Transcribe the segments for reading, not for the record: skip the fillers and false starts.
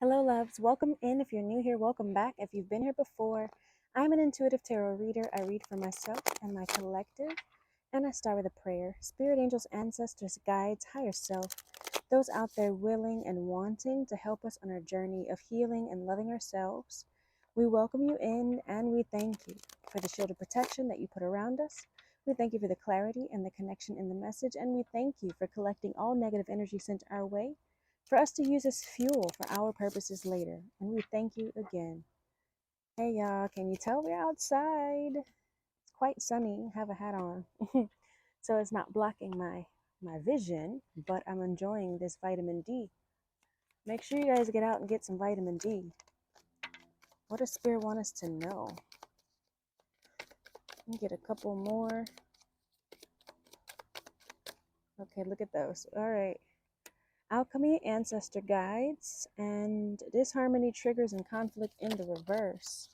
Hello, loves. Welcome in. If you're new here, welcome back. If you've been here before, I'm an intuitive tarot reader. I read for myself and my collective, and I start with a prayer. Spirit angels, ancestors, guides, higher self, those out there willing and wanting to help us on our journey of healing and loving ourselves, we welcome you in and we thank you for the shield of protection that you put around us. We thank you for the clarity and the connection in the message, and we thank you for collecting all negative energy sent our way for us to use as fuel for our purposes later. And we thank you again. Hey y'all, can you tell we're outside? It's quite sunny. I have a hat on. So it's not blocking my vision, but I'm enjoying this vitamin D. Make sure you guys get out and get some vitamin D. What does Spirit want us to know? Let me get a couple more. Okay, look at those. All right. Alchemy, ancestor guides, and disharmony, triggers, and conflict in the reverse.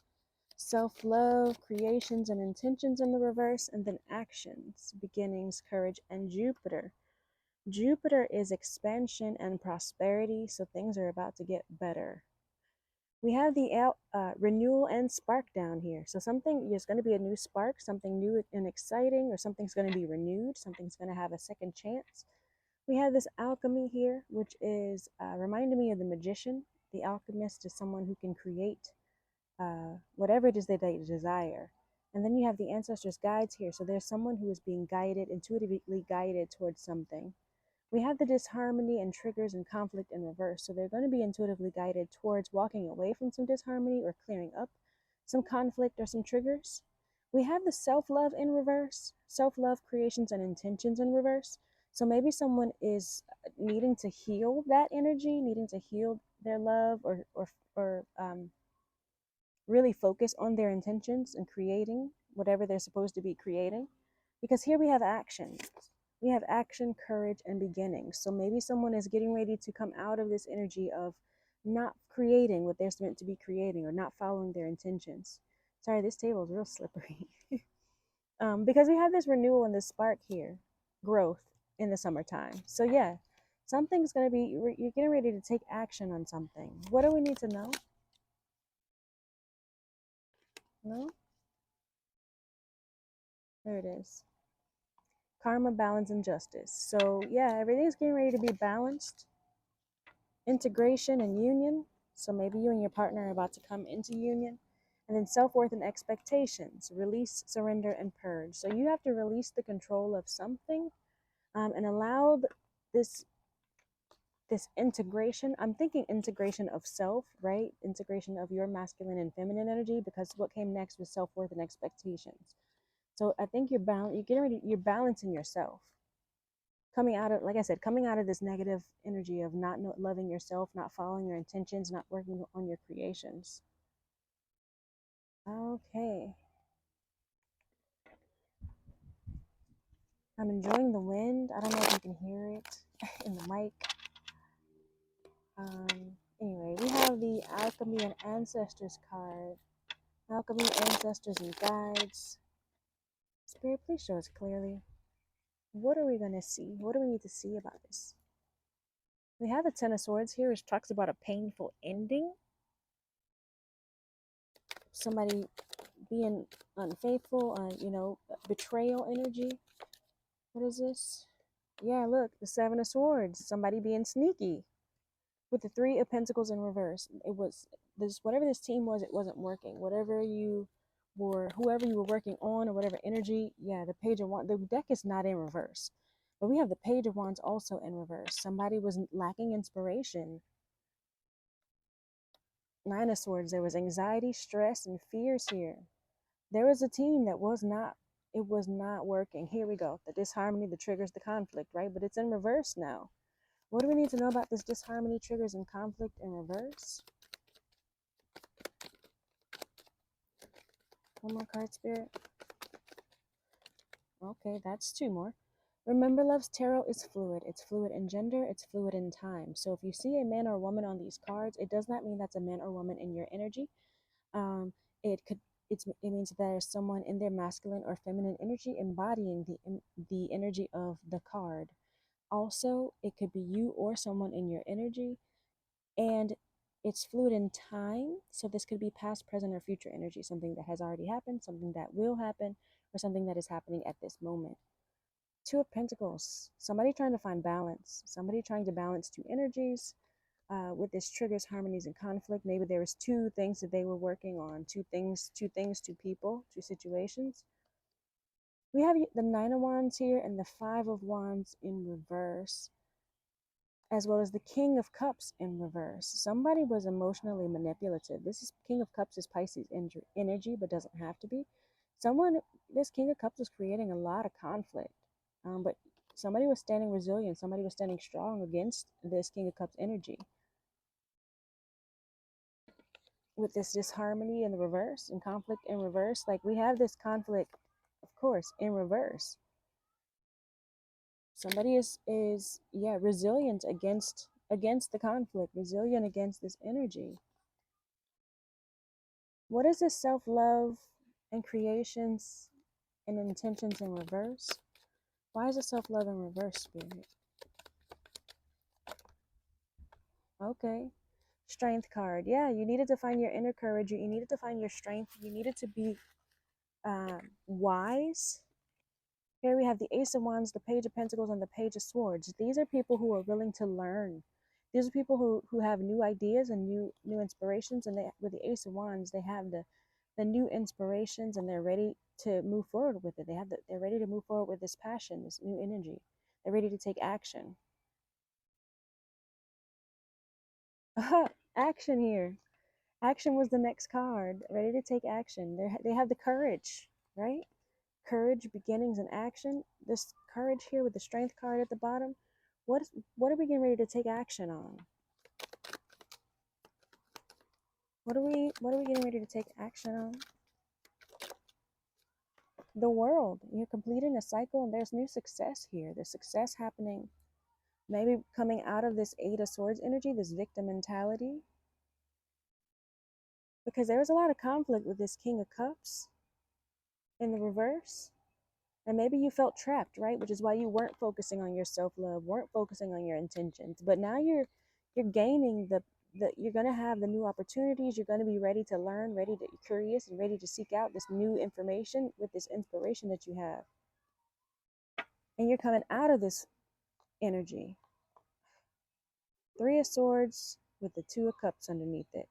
Self-love, creations, and intentions in the reverse, and then actions, beginnings, courage, and Jupiter. Jupiter is expansion and prosperity, so things are about to get better. We have the renewal and spark down here. So there's going to be a new spark, something new and exciting, or something's going to be renewed, something's going to have a second chance. We have this alchemy here, which is reminding me of the magician. The alchemist is someone who can create whatever it is that they desire. And then you have the ancestors' guides here. So there's someone who is being guided, intuitively guided towards something. We have the disharmony and triggers and conflict in reverse. So they're going to be intuitively guided towards walking away from some disharmony or clearing up some conflict or some triggers. We have the self-love in reverse, self-love, creations, and intentions in reverse. So maybe someone is needing to heal that energy, needing to heal their love or really focus on their intentions and creating whatever they're supposed to be creating. Because here we have actions. We have action, courage, and beginnings. So maybe someone is getting ready to come out of this energy of not creating what they're meant to be creating or not following their intentions. Sorry, this table is real slippery. Because we have this renewal and this spark here, growth in the summertime. So yeah, something's going to be, you're getting ready to take action on something. What do we need to know? No? There it is. Karma, balance, and justice. So yeah, everything's getting ready to be balanced. Integration and union. So maybe you and your partner are about to come into union. And then self-worth and expectations. Release, surrender, and purge. So you have to release the control of something and allow this integration. I'm thinking integration of self, right? Integration of your masculine and feminine energy, because what came next was self-worth and expectations. So I think you're balancing yourself. Coming out of, like I said, coming out of this negative energy of not loving yourself, not following your intentions, not working on your creations. Okay. I'm enjoying the wind. I don't know if you can hear it in the mic. Anyway, we have the Alchemy and Ancestors card. Alchemy, Ancestors, and Guides. Spirit, please show us clearly. What are we going to see? What do we need to see about this? We have the Ten of Swords here, which talks about a painful ending. Somebody being unfaithful, betrayal energy. What is this? Yeah, look, the Seven of Swords. Somebody being sneaky. With the Three of Pentacles in reverse. It was this, whatever this team was, it wasn't working. Whoever you were working on, or whatever energy, yeah, the Page of Wands, the deck is not in reverse. But we have the Page of Wands also in reverse. Somebody was lacking inspiration. Nine of Swords, there was anxiety, stress, and fears here. There was a team that was not working. Here we go. The disharmony, the triggers, the conflict, right? But it's in reverse now. What do we need to know about this disharmony, triggers, and conflict in reverse? One more card, Spirit. Okay, that's two more. Remember, loves, tarot is fluid. It's fluid in gender. It's fluid in time. So if you see a man or woman on these cards, it does not mean that's a man or woman in your energy. It means that there's someone in their masculine or feminine energy embodying the energy of the card. Also, it could be you or someone in your energy, and It's fluid in time, so this could be past, present, or future energy, something that has already happened, something that will happen, or something that is happening at this moment. Two of Pentacles, somebody trying to find balance, somebody trying to balance two energies. With this triggers harmonies and conflict. Maybe there was two things that they were working on, two people, two situations. We have the Nine of Wands here and the Five of Wands in reverse, as well as the King of Cups in reverse. Somebody was emotionally manipulative. This is King of Cups is Pisces energy, but doesn't have to be. This King of Cups was creating a lot of conflict, but somebody was standing resilient. Somebody was standing strong against this King of Cups energy. With this disharmony in the reverse and conflict in reverse, like we have this conflict, of course, in reverse. Somebody is yeah, resilient against the conflict, resilient against this energy. What is this self-love and creations and intentions in reverse? Why is it self-love in reverse, Spirit? Okay. Strength card. Yeah, you needed to find your inner courage. You needed to find your strength. You needed to be wise. Here we have the Ace of Wands, the Page of Pentacles, and the Page of Swords. These are people who are willing to learn. These are people who have new ideas and new inspirations. And with the Ace of Wands, they have the new inspirations, and they're ready to move forward with it. They're ready to move forward with this passion, this new energy. They're ready to take action. Action here. Action was the next card. Ready to take action. They have the courage, right? Courage, beginnings, and action. This courage here with the strength card at the bottom. What are we getting ready to take action on? What are we getting ready to take action on? The world. You're completing a cycle, and there's new success here. There's success happening. Maybe coming out of this Eight of Swords energy, this victim mentality. Because there was a lot of conflict with this King of Cups in the reverse. And maybe you felt trapped, right? Which is why you weren't focusing on your self-love, weren't focusing on your intentions. But now you're gaining you're going to have the new opportunities. You're going to be ready to learn, ready to be curious, and ready to seek out this new information with this inspiration that you have. And you're coming out of this energy. Three of Swords with the Two of Cups underneath it.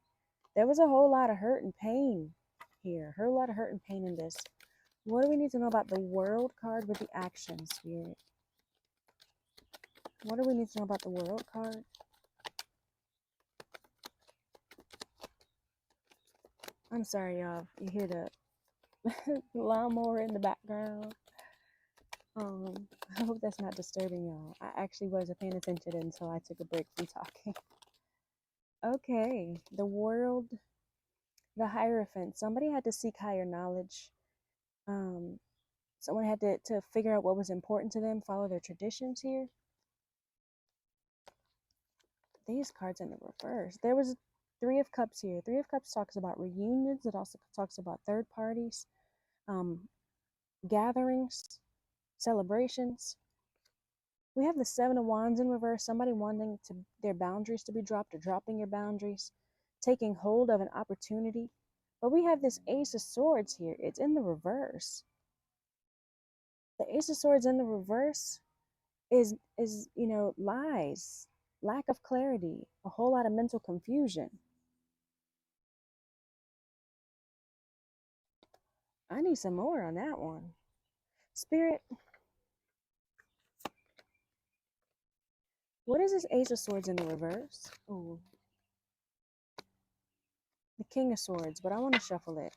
There was a whole lot of hurt and pain here. A whole lot of hurt and pain in this. What do we need to know about the World card with the action, Spirit? What do we need to know about the World card? I'm sorry, y'all. You hear the lawnmower in the background. I hope that's not disturbing y'all. I actually wasn't paying attention until I took a break from talking. Okay, the World, the Hierophant. Somebody had to seek higher knowledge. Someone had to figure out what was important to them, follow their traditions here. These cards in the reverse. There was Three of Cups here. Three of Cups talks about reunions. It also talks about third parties, gatherings, celebrations. We have the Seven of Wands in reverse. Somebody wanting their boundaries to be dropped, or dropping your boundaries, taking hold of an opportunity. But we have this Ace of Swords here. It's in the reverse. The Ace of Swords in the reverse is lies, lack of clarity, a whole lot of mental confusion. I need some more on that one. Spirit, what is this Ace of Swords in the reverse? Oh, the King of Swords, but I want to shuffle it.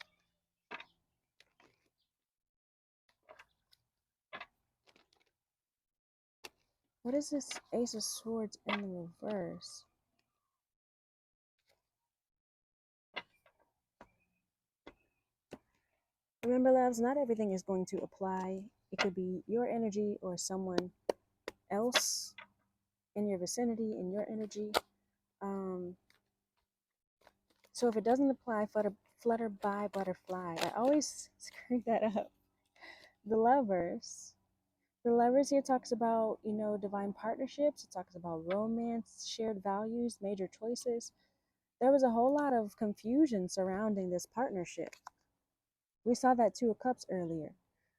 What is this Ace of Swords in the reverse? Remember, loves, not everything is going to apply. It could be your energy or someone else in your vicinity, in your energy. So if it doesn't apply, flutter by butterfly. I always screw that up. The Lovers. The Lovers here talks about, divine partnerships. It talks about romance, shared values, major choices. There was a whole lot of confusion surrounding this partnership. We saw that Two of Cups earlier.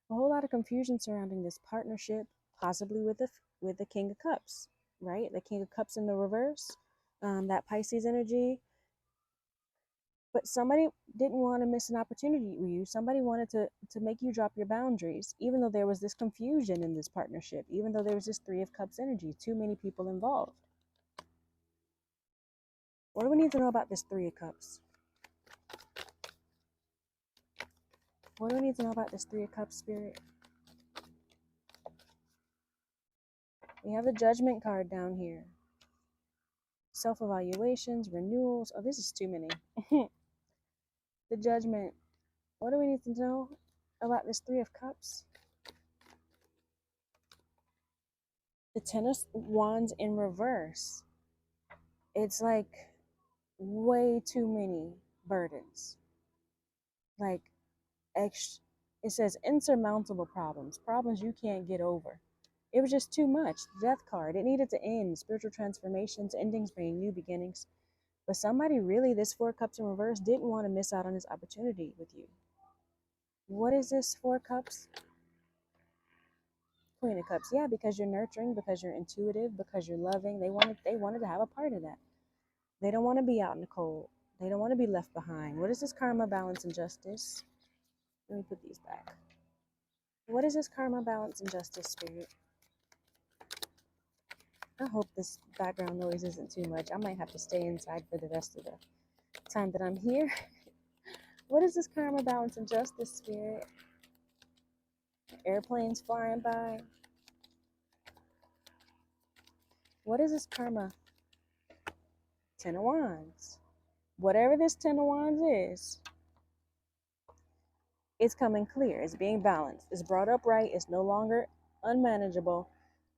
A whole lot of confusion surrounding this partnership, possibly with the King of Cups, right? The King of Cups in the reverse, that Pisces energy. But somebody didn't want to miss an opportunity with you. Somebody wanted to make you drop your boundaries, even though there was this confusion in this partnership, even though there was this Three of Cups energy, too many people involved. What do we need to know about this Three of Cups? What do we need to know about this Three of Cups, Spirit? We have the Judgment card down here. Self-evaluations, renewals. Oh, this is too many. The Judgment. What do we need to know about this Three of Cups? The Ten of Wands in reverse. It's like way too many burdens. Like, it says insurmountable problems you can't get over. It was just too much. Death card. It needed to end. Spiritual transformations, endings bring new beginnings. But somebody really, this Four of Cups in reverse, didn't want to miss out on this opportunity with you. What is this Four of Cups? Queen of Cups. Yeah, because you're nurturing, because you're intuitive, because you're loving. They wanted to have a part of that. They don't want to be out in the cold. They don't want to be left behind. What is this karma, balance, and justice? Let me put these back. What is this karma, balance, and justice, Spirit? I hope this background noise isn't too much. I might have to stay inside for the rest of the time that I'm here. What is this karma, balance, and justice, Spirit? Airplanes flying by. What is this karma? Ten of Wands. Whatever this Ten of Wands is, it's coming clear. It's being balanced. It's brought up right. It's no longer unmanageable.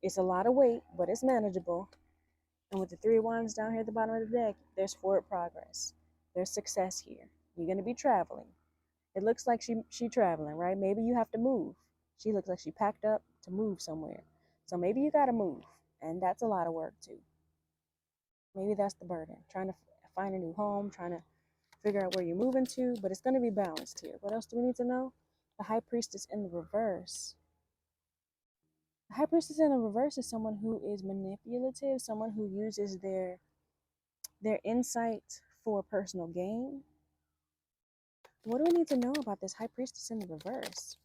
It's a lot of weight, but it's manageable. And with the Three of Wands down here at the bottom of the deck, there's forward progress. There's success here. You're going to be traveling. It looks like she traveling, right? Maybe you have to move. She looks like she packed up to move somewhere. So maybe you got to move. And that's a lot of work too. Maybe that's the burden. Trying to find a new home, trying to figure out where you're moving to, but it's going to be balanced here. What else do we need to know? The High Priestess in the reverse. The High Priestess in the reverse is someone who is manipulative, someone who uses their insight for personal gain. What do we need to know about this High Priestess in the reverse?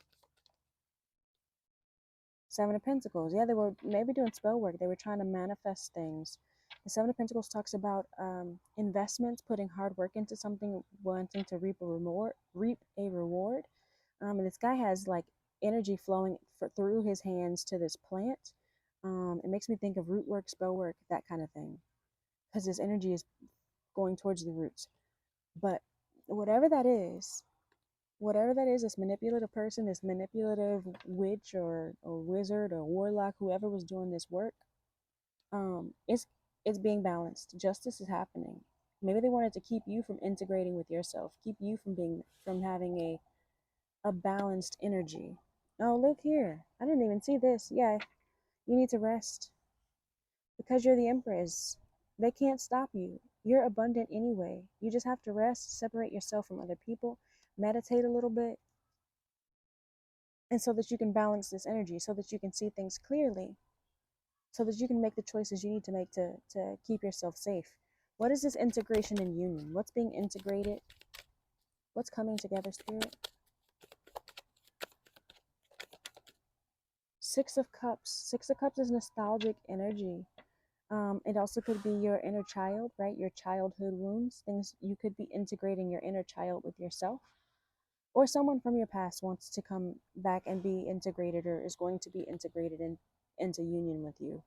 Seven of Pentacles. Yeah, they were maybe doing spell work. They were trying to manifest things. The Seven of Pentacles talks about investments, putting hard work into something, wanting to reap a reward. And this guy has like energy flowing through his hands to this plant. It makes me think of root work, spell work, that kind of thing, because his energy is going towards the roots. But whatever that is, this manipulative person, this manipulative witch or wizard or warlock, whoever was doing this work, it's being balanced. Justice is happening. Maybe they wanted to keep you from integrating with yourself, keep you from having a balanced energy. Oh, look here. I didn't even see this. Yeah, you need to rest because you're the Empress. They can't stop you. You're abundant anyway. You just have to rest, separate yourself from other people, meditate a little bit, and so that you can balance this energy, so that you can see things clearly, so that you can make the choices you need to make to keep yourself safe. What is this integration and union? What's being integrated? What's coming together, Spirit? Six of Cups. Six of Cups is nostalgic energy. It also could be your inner child, right? Your childhood wounds, things you could be integrating your inner child with yourself. Or someone from your past wants to come back and be integrated, or is going to be integrated into union with you.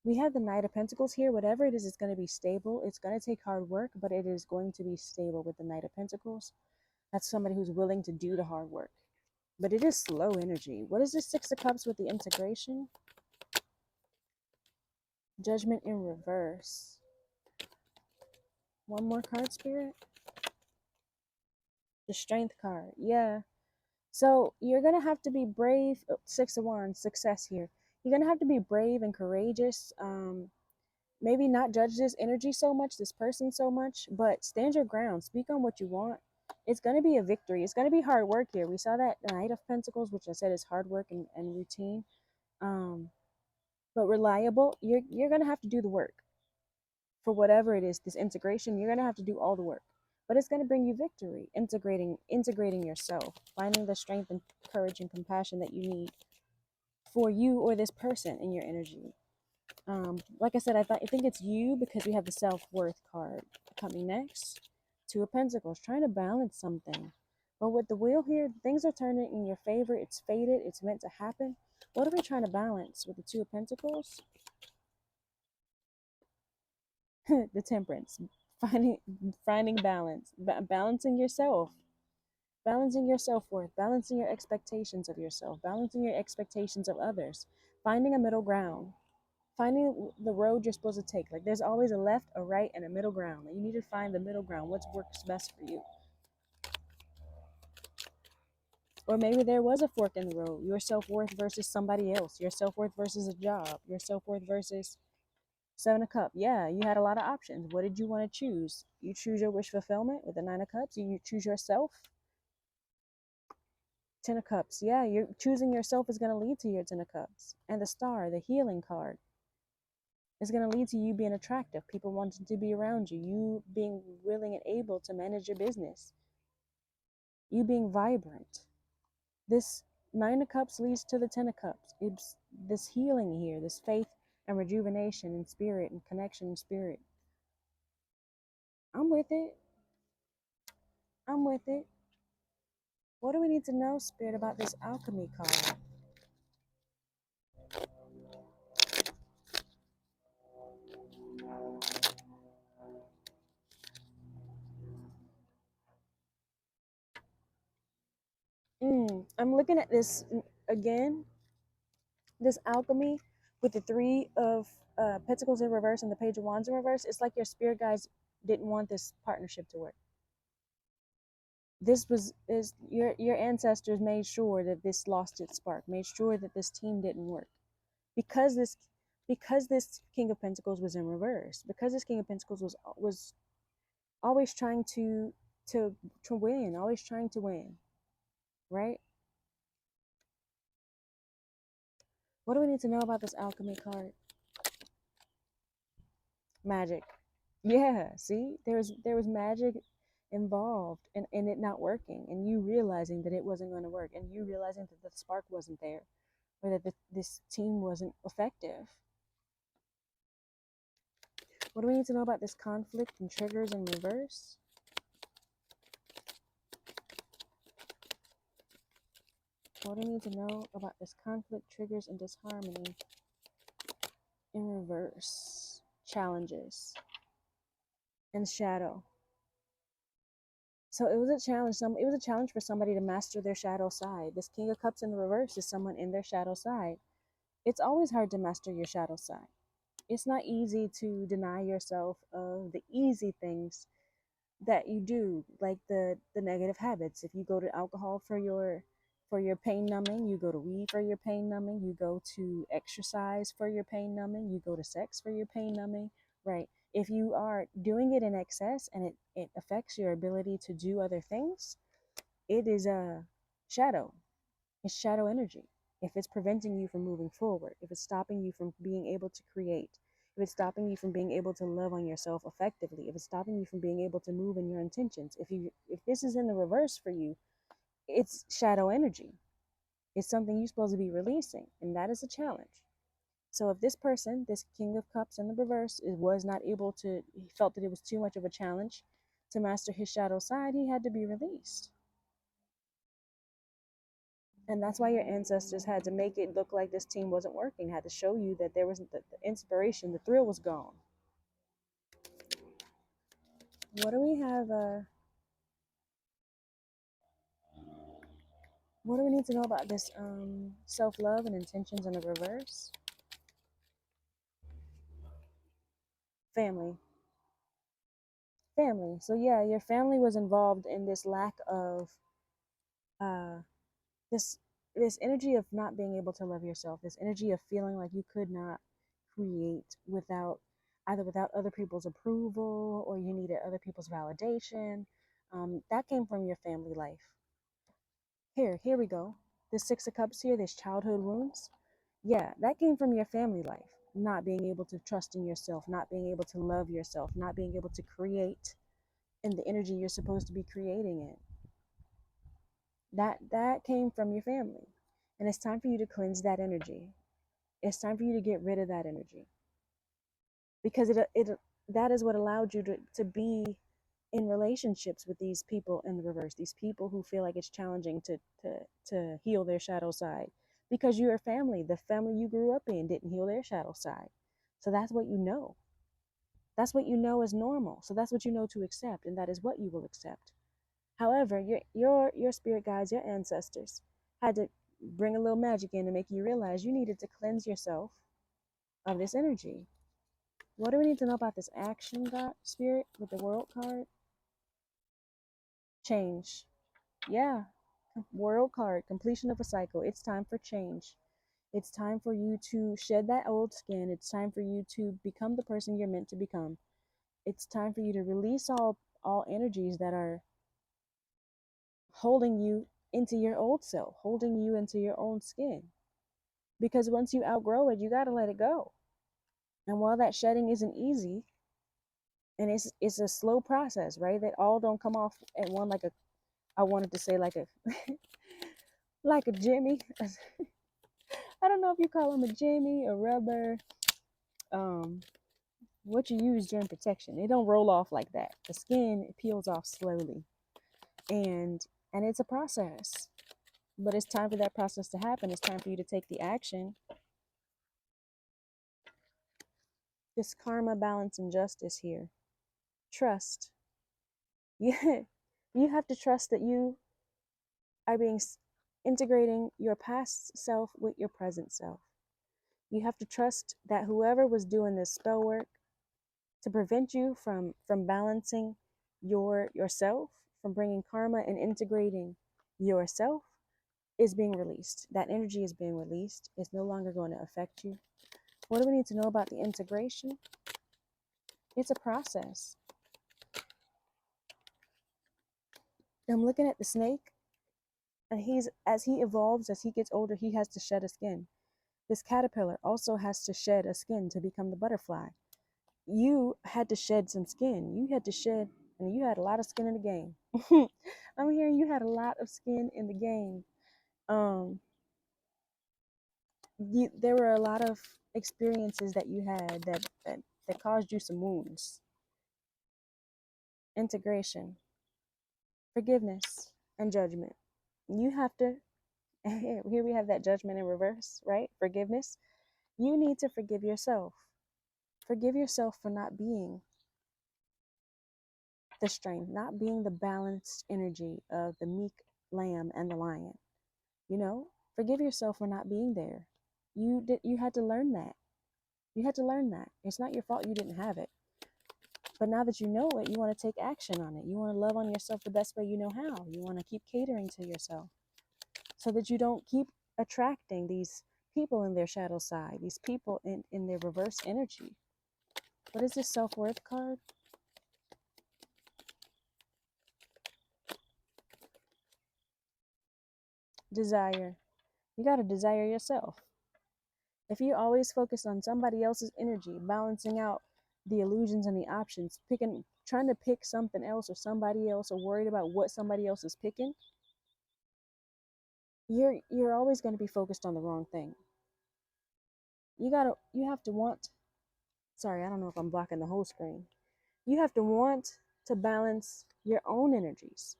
We have the Knight of Pentacles here. Whatever it is, it's going to be stable. It's going to take hard work, but it is going to be stable with the Knight of Pentacles. That's somebody who's willing to do the hard work. But it is slow energy. What is this Six of Cups with the integration? Judgment in reverse. One more card, Spirit. The Strength card. Yeah. So you're going to have to be brave. Six of Wands, success here. You're going to have to be brave and courageous. maybe not judge this energy so much, this person so much, but stand your ground. Speak on what you want. It's going to be a victory. It's going to be hard work here. We saw that Knight of Pentacles, which I said is hard work and routine, um, but reliable. You're going to have to do the work for whatever it is. This integration, you're going to have to do all the work, but it's going to bring you victory. Integrating yourself, finding the strength and courage and compassion that you need for you or this person in your energy. Like I said, I think it's you because we have the self-worth card coming next. Two of Pentacles, trying to balance something. But with the wheel here, things are turning in your favor. It's fated. It's meant to happen. What are we trying to balance with the Two of Pentacles? The Temperance. Finding finding balance. Balancing yourself. Balancing your self-worth. Balancing your expectations of yourself. Balancing your expectations of others. Finding a middle ground, finding the road you're supposed to take. Like there's always a left, a right, and a middle ground. Like you need to find the middle ground. What works best for you? Or maybe there was a fork in the road. Your self-worth versus somebody else. Your self-worth versus a job. Your self-worth versus Seven of Cups. Yeah, you had a lot of options. What did you want to choose? You choose your wish fulfillment with the Nine of Cups. You choose yourself. Ten of Cups. Yeah, you're choosing yourself is going to lead to your Ten of Cups. And the Star, the healing card, is going to lead to you being attractive, people wanting to be around you, you being willing and able to manage your business, you being vibrant. This Nine of Cups leads to the Ten of Cups. It's this healing here, this faith and rejuvenation in spirit and connection in spirit. I'm with it. I'm with it. What do we need to know, Spirit, about this alchemy card? I'm looking at this again, this alchemy with the Three of Pentacles in reverse and the Page of Wands in reverse. It's like your spirit guides didn't want this partnership to work. This was is your ancestors made sure that this lost its spark, made sure that this team didn't work, because this King of Pentacles was in reverse, because this King of Pentacles was always trying to win, always trying to win, right? What do we need to know about this alchemy card? Magic. Yeah, see, there was magic involved in it not working, and you realizing that it wasn't going to work, and you realizing that the spark wasn't there, or that this team wasn't effective. What do we need to know about this conflict and triggers in reverse? What do we need to know about this conflict, triggers, and disharmony in reverse? Challenges and shadow. So it was a challenge. It was a challenge for somebody to master their shadow side. This King of Cups in the reverse is someone in their shadow side. It's always hard to master your shadow side. It's not easy to deny yourself of the easy things that you do, like the negative habits. If you go to alcohol for your pain numbing, you go to weed for your pain numbing, you go to exercise for your pain numbing, you go to sex for your pain numbing, right? If you are doing it in excess and it affects your ability to do other things, it is a shadow. It's shadow energy. If it's preventing you from moving forward, if it's stopping you from being able to create, if it's stopping you from being able to love on yourself effectively, if it's stopping you from being able to move in your intentions, if this is in the reverse for you, it's shadow energy. It's something you're supposed to be releasing, and that is a challenge. So if this person, this King of Cups in the reverse, was not able to, he felt that it was too much of a challenge to master his shadow side, he had to be released. And that's why your ancestors had to make it look like this team wasn't working, had to show you that there wasn't the inspiration, the thrill was gone. What do we have? What do we need to know about this self-love and intentions in the reverse? Family. Family. So yeah, your family was involved in this lack of uh, this this energy of not being able to love yourself, this energy of feeling like you could not create without either without other people's approval or you needed other people's validation. That came from your family life. Here we go. This Six of Cups here, this childhood wounds. Yeah, that came from your family life. Not being able to trust in yourself, not being able to love yourself, not being able to create in the energy you're supposed to be creating in. That came from your family. And it's time for you to cleanse that energy. It's time for you to get rid of that energy. Because it that is what allowed you to be in relationships with these people in the reverse, these people who feel like it's challenging to heal their shadow side, because you're family. The family you grew up in didn't heal their shadow side, so that's what you know. That's what you know is normal, so that's what you know to accept, and that is what you will accept. However, your spirit guides, your ancestors had to bring a little magic in to make you realize you needed to cleanse yourself of this energy. What do we need to know about this action, God spirit, with the world card? Change. Yeah, world card, completion of a cycle. It's time for change. It's time for you to shed that old skin. It's time for you to become the person you're meant to become. It's time for you to release all energies that are holding you into your old self, holding you into your own skin. Because once you outgrow it, you got to let it go. And while that shedding isn't easy, and it's a slow process, right? That all don't come off at one like a, I wanted to say like a like a Jimmy. I don't know if you call them a Jimmy, a rubber, um, what you use during protection. It don't roll off like that. The skin it peels off slowly, and it's a process. But it's time for that process to happen. It's time for you to take the action. This karma, balance, and justice here. Trust. Yeah, you have to trust that you are being integrating your past self with your present self. You have to trust that whoever was doing this spell work to prevent you from balancing yourself, from bringing karma and integrating yourself, is being released. That energy is being released. It's no longer going to affect you. What do we need to know about the integration? It's a process. I'm looking at the snake, and as he evolves, as he gets older, he has to shed a skin. This caterpillar also has to shed a skin to become the butterfly. You had to shed some skin. You had to shed, and you had a lot of skin in the game. I'm hearing you had a lot of skin in the game. Um, there were a lot of experiences that you had that caused you some wounds. Integration, forgiveness, and judgment. You have to, here we have that judgment in reverse, right? Forgiveness. You need to forgive yourself. Forgive yourself for not being the strength, not being the balanced energy of the meek lamb and the lion. You know, forgive yourself for not being there. You had to learn that. You had to learn that. It's not your fault you didn't have it. But now that you know it, you want to take action on it. You want to love on yourself the best way you know how. You want to keep catering to yourself so that you don't keep attracting these people in their shadow side, these people in their reverse energy. What is this self-worth card? Desire. You got to desire yourself. If you always focus on somebody else's energy, balancing out the illusions and the options, trying to pick something else or somebody else, or worried about what somebody else is picking, you're always going to be focused on the wrong thing. You have to want, sorry, I don't know if I'm blocking the whole screen. You have to want to balance your own energies.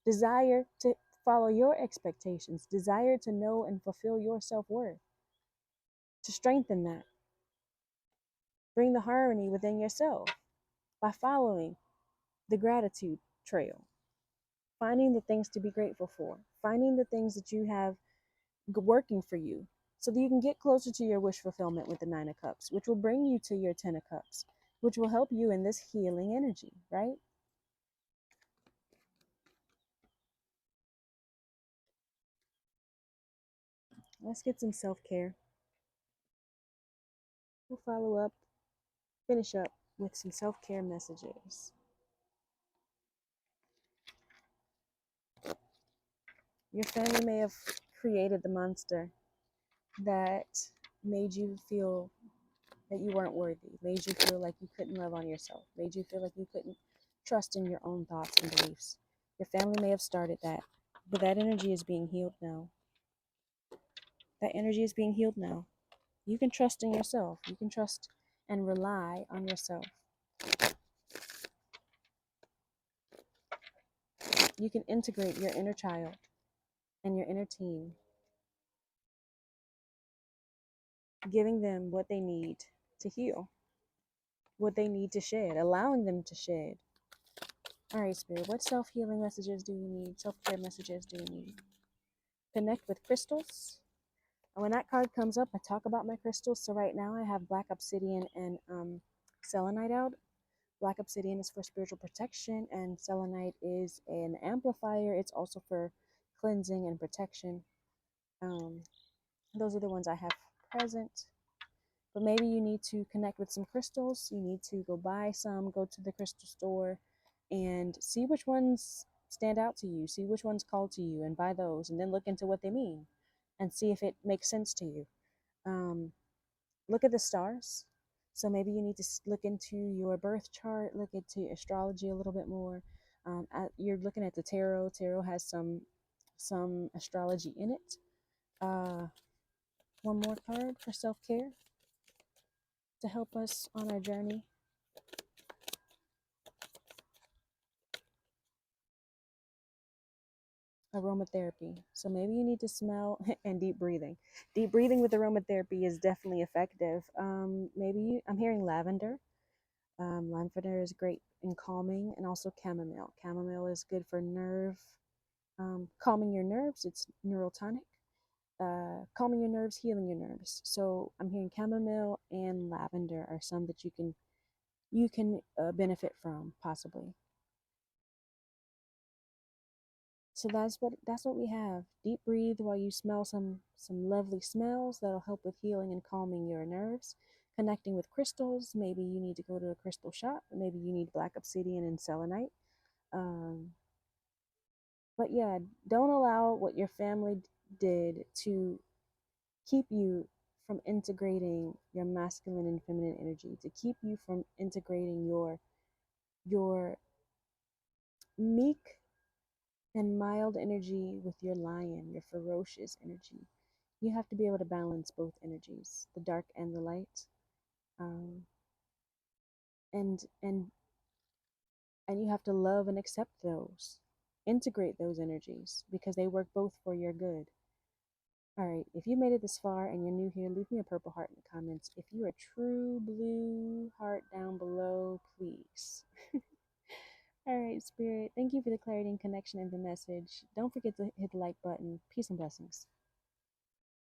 Desire to follow your expectations, desire to know and fulfill your self-worth, to strengthen that. Bring the harmony within yourself by following the gratitude trail, finding the things to be grateful for, finding the things that you have working for you so that you can get closer to your wish fulfillment with the Nine of Cups, which will bring you to your Ten of Cups, which will help you in this healing energy, right? Let's get some self-care. We'll follow up finish up with some self-care messages. Your family may have created the monster that made you feel that you weren't worthy, made you feel like you couldn't love on yourself, made you feel like you couldn't trust in your own thoughts and beliefs. Your family may have started that, but that energy is being healed now. That energy is being healed now. You can trust in yourself. You can trust and rely on yourself. You can integrate your inner child and your inner team, giving them what they need to heal, what they need to shed, allowing them to shed. All right, Spirit, what self-healing messages do you need? Self-care messages do you need? Connect with crystals. And when that card comes up, I talk about my crystals. So right now I have black obsidian and selenite out. Black obsidian is for spiritual protection, and selenite is an amplifier. It's also for cleansing and protection. Those are the ones I have present. But maybe you need to connect with some crystals. You need to go buy some, go to the crystal store, and see which ones stand out to you. See which ones call to you, and buy those, and then look into what they mean, and see if it makes sense to you. Look at the stars. So maybe you need to look into your birth chart, look into astrology a little bit more. You're looking at the tarot. Tarot has some astrology in it. One more card for self-care to help us on our journey. Aromatherapy. So maybe you need to smell and deep breathing. Deep breathing with aromatherapy is definitely effective. I'm hearing lavender. Lavender is great in calming, and also chamomile. Chamomile is good for calming your nerves. It's neurotonic. Calming your nerves, healing your nerves. So I'm hearing chamomile and lavender are some that you can benefit from possibly. So that's what we have. Deep breathe while you smell some lovely smells that'll help with healing and calming your nerves. Connecting with crystals. Maybe you need to go to a crystal shop. Maybe you need black obsidian and selenite. Um, but yeah, don't allow what your family did to keep you from integrating your masculine and feminine energy, to keep you from integrating your meek and mild energy with your lion, your ferocious energy. You have to be able to balance both energies, the dark and the light, um, and and and you have to love and accept those, integrate those energies because they work both for your good. All right, if you made it this far and you're new here, leave me a purple heart in the comments. If you're a true blue heart down below, please. All right, Spirit, thank you for the clarity and connection and the message. Don't forget to hit the like button. Peace and blessings.